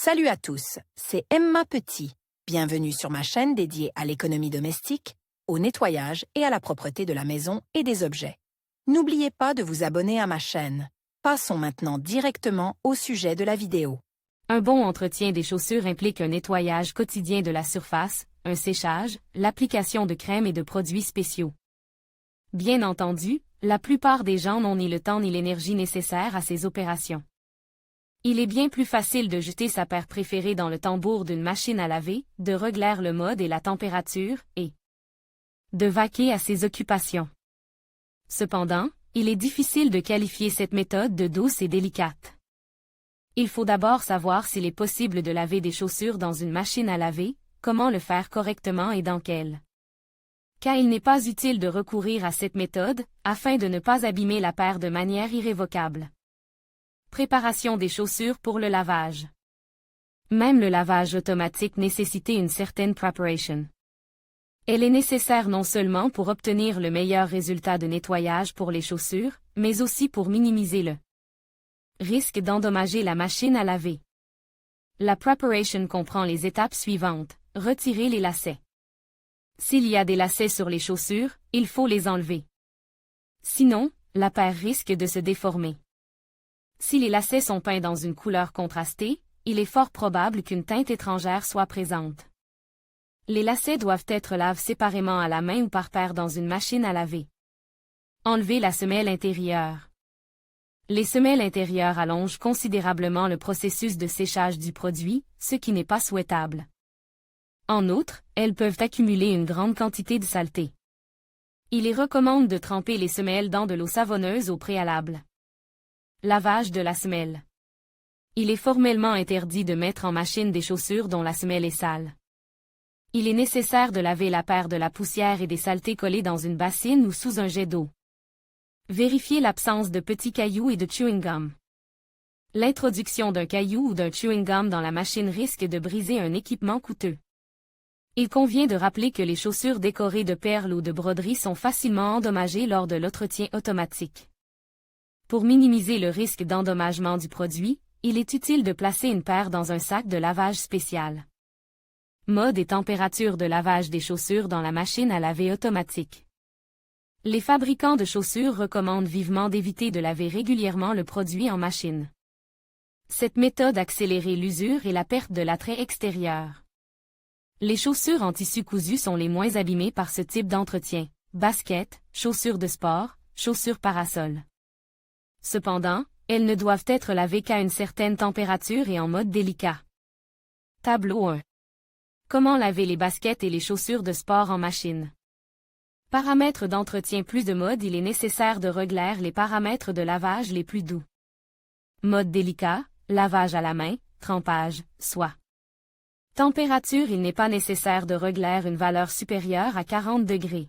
Salut à tous, c'est Emma Petit. Bienvenue sur ma chaîne dédiée à l'économie domestique, au nettoyage et à la propreté de la maison et des objets. N'oubliez pas de vous abonner à ma chaîne. Passons maintenant directement au sujet de la vidéo. Un bon entretien des chaussures implique un nettoyage quotidien de la surface, un séchage, l'application de crèmes et de produits spéciaux. Bien entendu, la plupart des gens n'ont ni le temps ni l'énergie nécessaire à ces opérations. Il est bien plus facile de jeter sa paire préférée dans le tambour d'une machine à laver, de régler le mode et la température, et de vaquer à ses occupations. Cependant, il est difficile de qualifier cette méthode de douce et délicate. Il faut d'abord savoir s'il est possible de laver des chaussures dans une machine à laver, comment le faire correctement et dans quelle. Car il n'est pas utile de recourir à cette méthode, afin de ne pas abîmer la paire de manière irrévocable. Préparation des chaussures pour le lavage. Même le lavage automatique nécessitait une certaine preparation. Elle est nécessaire non seulement pour obtenir le meilleur résultat de nettoyage pour les chaussures, mais aussi pour minimiser le risque d'endommager la machine à laver. La preparation comprend les étapes suivantes. Retirer les lacets. S'il y a des lacets sur les chaussures, il faut les enlever. Sinon, la paire risque de se déformer. Si les lacets sont peints dans une couleur contrastée, il est fort probable qu'une teinte étrangère soit présente. Les lacets doivent être lavés séparément à la main ou par paire dans une machine à laver. Enlever la semelle intérieure. Les semelles intérieures allongent considérablement le processus de séchage du produit, ce qui n'est pas souhaitable. En outre, elles peuvent accumuler une grande quantité de saleté. Il est recommandé de tremper les semelles dans de l'eau savonneuse au préalable. Lavage de la semelle. Il est formellement interdit de mettre en machine des chaussures dont la semelle est sale. Il est nécessaire de laver la paire de la poussière et des saletés collées dans une bassine ou sous un jet d'eau. Vérifier l'absence de petits cailloux et de chewing-gum. L'introduction d'un caillou ou d'un chewing-gum dans la machine risque de briser un équipement coûteux. Il convient de rappeler que les chaussures décorées de perles ou de broderies sont facilement endommagées lors de l'entretien automatique. Pour minimiser le risque d'endommagement du produit, il est utile de placer une paire dans un sac de lavage spécial. Mode et température de lavage des chaussures dans la machine à laver automatique. Les fabricants de chaussures recommandent vivement d'éviter de laver régulièrement le produit en machine. Cette méthode accélère l'usure et la perte de l'attrait extérieur. Les chaussures en tissu cousu sont les moins abîmées par ce type d'entretien. Baskets, chaussures de sport, chaussures parasol. Cependant, elles ne doivent être lavées qu'à une certaine température et en mode délicat. Tableau 1. Comment laver les baskets et les chaussures de sport en machine. Paramètres d'entretien plus de mode. Il est nécessaire de régler les paramètres de lavage les plus doux. Mode délicat, lavage à la main, trempage, soie. Température. Il n'est pas nécessaire de régler une valeur supérieure à 40 degrés.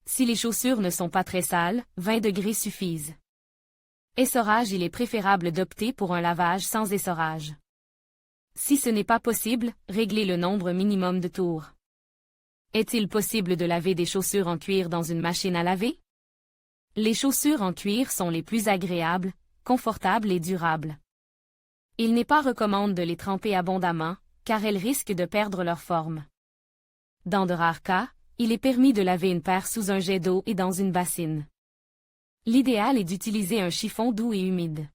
Si les chaussures ne sont pas très sales, 20 degrés suffisent. Essorage. Il est préférable d'opter pour un lavage sans essorage. Si ce n'est pas possible, réglez le nombre minimum de tours. Est-il possible de laver des chaussures en cuir dans une machine à laver? Les chaussures en cuir sont les plus agréables, confortables et durables. Il n'est pas recommandé de les tremper abondamment, car elles risquent de perdre leur forme. Dans de rares cas, il est permis de laver une paire sous un jet d'eau et dans une bassine. L'idéal est d'utiliser un chiffon doux et humide.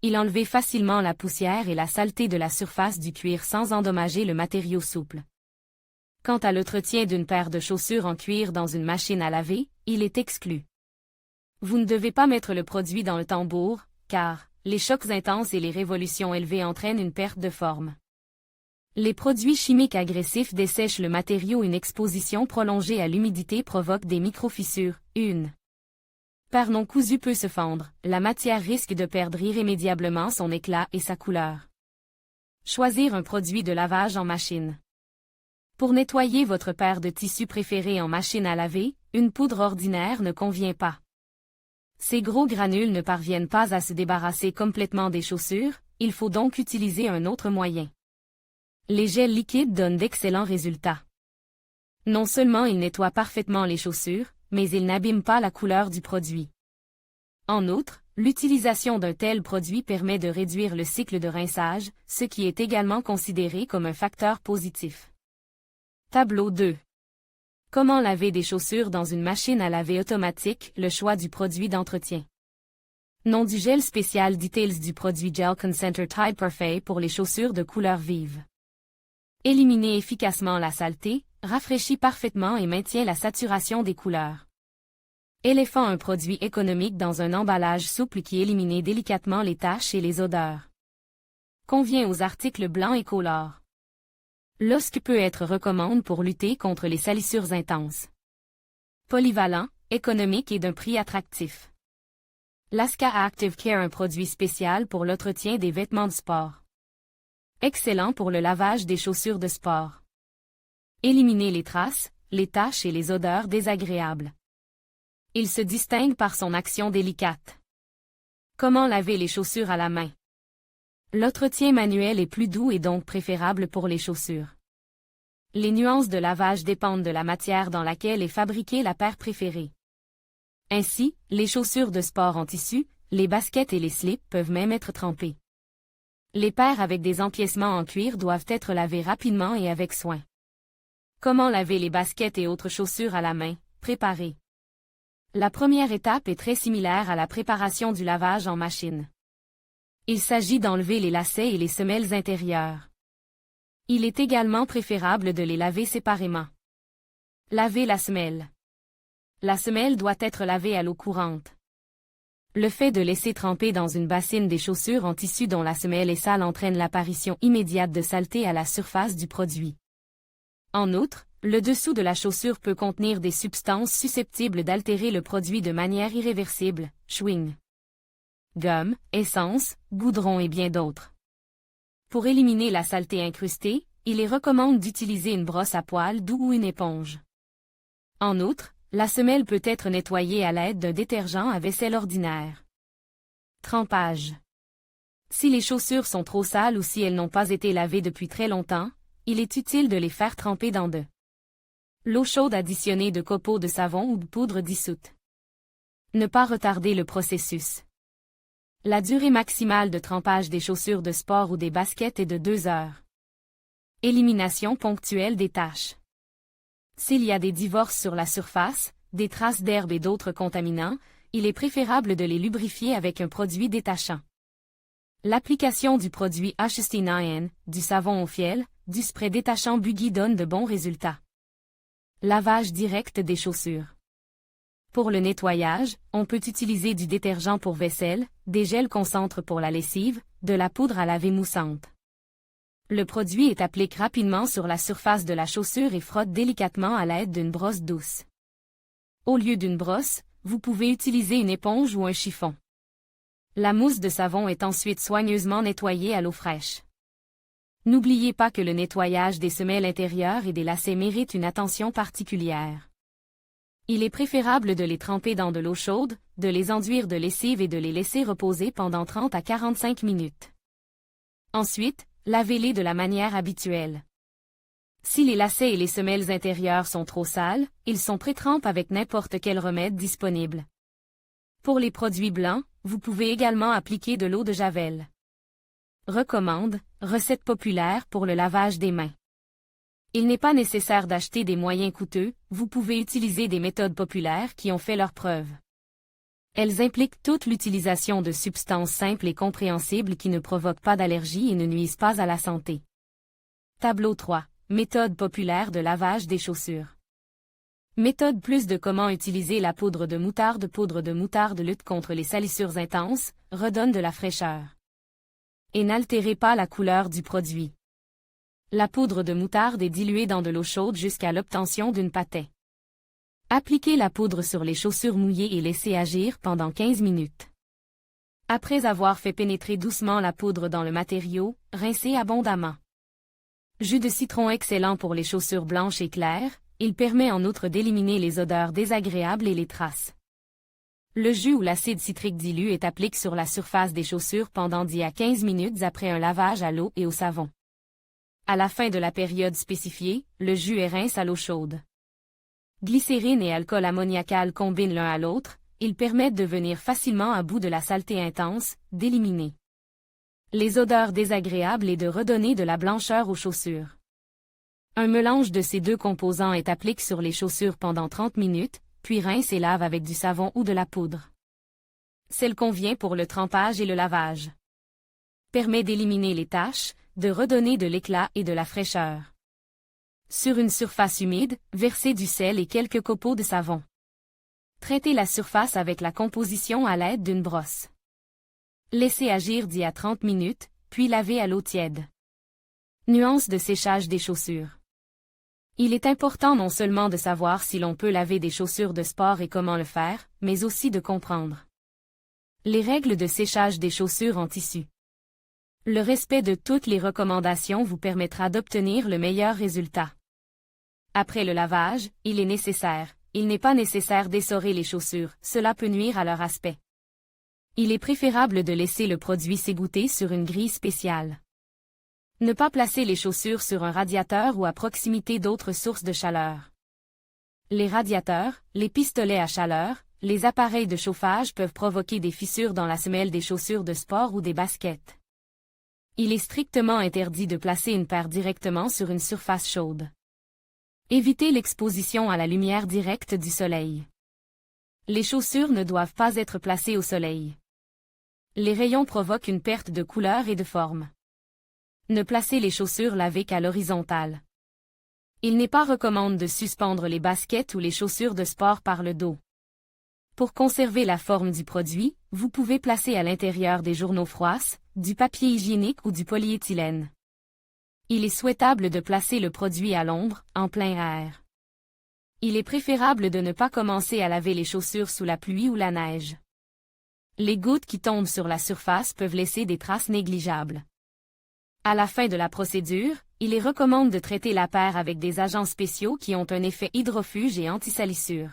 Il enlève facilement la poussière et la saleté de la surface du cuir sans endommager le matériau souple. Quant à l'entretien d'une paire de chaussures en cuir dans une machine à laver, il est exclu. Vous ne devez pas mettre le produit dans le tambour, car les chocs intenses et les révolutions élevées entraînent une perte de forme. Les produits chimiques agressifs dessèchent le matériau. Une exposition prolongée à l'humidité provoque des micro-fissures. Une paire non cousue peut se fendre, la matière risque de perdre irrémédiablement son éclat et sa couleur. Choisir un produit de lavage en machine. Pour nettoyer votre paire de tissu préférée en machine à laver, une poudre ordinaire ne convient pas. Ces gros granules ne parviennent pas à se débarrasser complètement des chaussures, il faut donc utiliser un autre moyen. Les gels liquides donnent d'excellents résultats. Non seulement ils nettoient parfaitement les chaussures, mais ils n'abîment pas la couleur du produit. En outre, L'utilisation d'un tel produit permet de réduire le cycle de rinçage, ce qui est également considéré comme un facteur positif. Tableau 2. Comment laver des chaussures dans une machine à laver automatique, le choix du produit d'entretien. Nom du gel spécial Details du produit Gel Concenter Tide Parfait pour les chaussures de couleur vive. Éliminer efficacement la saleté, rafraîchit parfaitement et maintient la saturation des couleurs. Éléphant, un produit économique dans un emballage souple qui élimine délicatement les taches et les odeurs. Convient aux articles blancs et colores. L'osque peut être recommandé pour lutter contre les salissures intenses. Polyvalent, économique et d'un prix attractif. Laska Active Care, un produit spécial pour l'entretien des vêtements de sport. Excellent pour le lavage des chaussures de sport. Éliminer les traces, les taches et les odeurs désagréables. Il se distingue par son action délicate. Comment laver les chaussures à la main? L'entretien manuel est plus doux et donc préférable pour les chaussures. Les nuances de lavage dépendent de la matière dans laquelle est fabriquée la paire préférée. Ainsi, les chaussures de sport en tissu, les baskets et les slips peuvent même être trempées. Les paires avec des empiècements en cuir doivent être lavées rapidement et avec soin. Comment laver les baskets et autres chaussures à la main? Préparer. La première étape est très similaire à la préparation du lavage en machine. Il s'agit d'enlever les lacets et les semelles intérieures. Il est également préférable de les laver séparément. Laver la semelle. La semelle doit être lavée à l'eau courante. Le fait de laisser tremper dans une bassine des chaussures en tissu dont la semelle est sale entraîne l'apparition immédiate de saleté à la surface du produit. En outre, le dessous de la chaussure peut contenir des substances susceptibles d'altérer le produit de manière irréversible, chewing, gomme, essence, goudron et bien d'autres. Pour éliminer la saleté incrustée, il est recommandé d'utiliser une brosse à poils doux ou une éponge. En outre, la semelle peut être nettoyée à l'aide d'un détergent à vaisselle ordinaire. Trempage. Si les chaussures sont trop sales ou si elles n'ont pas été lavées depuis très longtemps, il est utile de les faire tremper dans de l'eau chaude additionnée de copeaux de savon ou de poudre dissoute. Ne pas retarder le processus. La durée maximale de trempage des chaussures de sport ou des baskets est de 2 heures. Élimination ponctuelle des taches. S'il y a des divorces sur la surface, des traces d'herbe et d'autres contaminants, il est préférable de les lubrifier avec un produit détachant. L'application du produit H69, du savon au fiel, du spray détachant Buggy donne de bons résultats. Lavage direct des chaussures. Pour le nettoyage, on peut utiliser du détergent pour vaisselle, des gels concentres pour la lessive, de la poudre à laver moussante. Le produit est appliqué rapidement sur la surface de la chaussure et frotte délicatement à l'aide d'une brosse douce. Au lieu d'une brosse, vous pouvez utiliser une éponge ou un chiffon. La mousse de savon est ensuite soigneusement nettoyée à l'eau fraîche. N'oubliez pas que le nettoyage des semelles intérieures et des lacets mérite une attention particulière. Il est préférable de les tremper dans de l'eau chaude, de les enduire de lessive et de les laisser reposer pendant 30 à 45 minutes. Ensuite, lavez-les de la manière habituelle. Si les lacets et les semelles intérieures sont trop sales, ils sont pré-trempes avec n'importe quel remède disponible. Pour les produits blancs, vous pouvez également appliquer de l'eau de javel. Recommande, recette populaire pour le lavage des mains. Il n'est pas nécessaire d'acheter des moyens coûteux, vous pouvez utiliser des méthodes populaires qui ont fait leurs preuves. Elles impliquent toute l'utilisation de substances simples et compréhensibles qui ne provoquent pas d'allergie et ne nuisent pas à la santé. Tableau 3. Méthode populaire de lavage des chaussures. Méthode plus de comment utiliser la poudre de moutarde. Poudre de moutarde lutte contre les salissures intenses, redonne de la fraîcheur. Et n'altérez pas la couleur du produit. La poudre de moutarde est diluée dans de l'eau chaude jusqu'à l'obtention d'une pâtée. Appliquez la poudre sur les chaussures mouillées et laissez agir pendant 15 minutes. Après avoir fait pénétrer doucement la poudre dans le matériau, rincez abondamment. Jus de citron excellent pour les chaussures blanches et claires, il permet en outre d'éliminer les odeurs désagréables et les traces. Le jus ou l'acide citrique dilu est appliqué sur la surface des chaussures pendant 10 à 15 minutes après un lavage à l'eau et au savon. À la fin de la période spécifiée, le jus est rince à l'eau chaude. Glycérine et alcool ammoniacal combinent l'un à l'autre, ils permettent de venir facilement à bout de la saleté intense, d'éliminer les odeurs désagréables et de redonner de la blancheur aux chaussures. Un mélange de ces deux composants est appliqué sur les chaussures pendant 30 minutes, puis rince et lave avec du savon ou de la poudre. Celle convient pour le trempage et le lavage. Permet d'éliminer les taches, de redonner de l'éclat et de la fraîcheur. Sur une surface humide, versez du sel et quelques copeaux de savon. Traitez la surface avec la composition à l'aide d'une brosse. Laissez agir 10 à 30 minutes, puis lavez à l'eau tiède. Nuance de séchage des chaussures. Il est important non seulement de savoir si l'on peut laver des chaussures de sport et comment le faire, mais aussi de comprendre les règles de séchage des chaussures en tissu. Le respect de toutes les recommandations vous permettra d'obtenir le meilleur résultat. Après le lavage, il n'est pas nécessaire d'essorer les chaussures, cela peut nuire à leur aspect. Il est préférable de laisser le produit s'égoutter sur une grille spéciale. Ne pas placer les chaussures sur un radiateur ou à proximité d'autres sources de chaleur. Les radiateurs, les pistolets à chaleur, les appareils de chauffage peuvent provoquer des fissures dans la semelle des chaussures de sport ou des baskets. Il est strictement interdit de placer une paire directement sur une surface chaude. Évitez l'exposition à la lumière directe du soleil. Les chaussures ne doivent pas être placées au soleil. Les rayons provoquent une perte de couleur et de forme. Ne placez les chaussures lavées qu'à l'horizontale. Il n'est pas recommandé de suspendre les baskets ou les chaussures de sport par le dos. Pour conserver la forme du produit, vous pouvez placer à l'intérieur des journaux froisses, du papier hygiénique ou du polyéthylène. Il est souhaitable de placer le produit à l'ombre, en plein air. Il est préférable de ne pas commencer à laver les chaussures sous la pluie ou la neige. Les gouttes qui tombent sur la surface peuvent laisser des traces négligeables. À la fin de la procédure, il est recommandé de traiter la paire avec des agents spéciaux qui ont un effet hydrofuge et anti-salissure.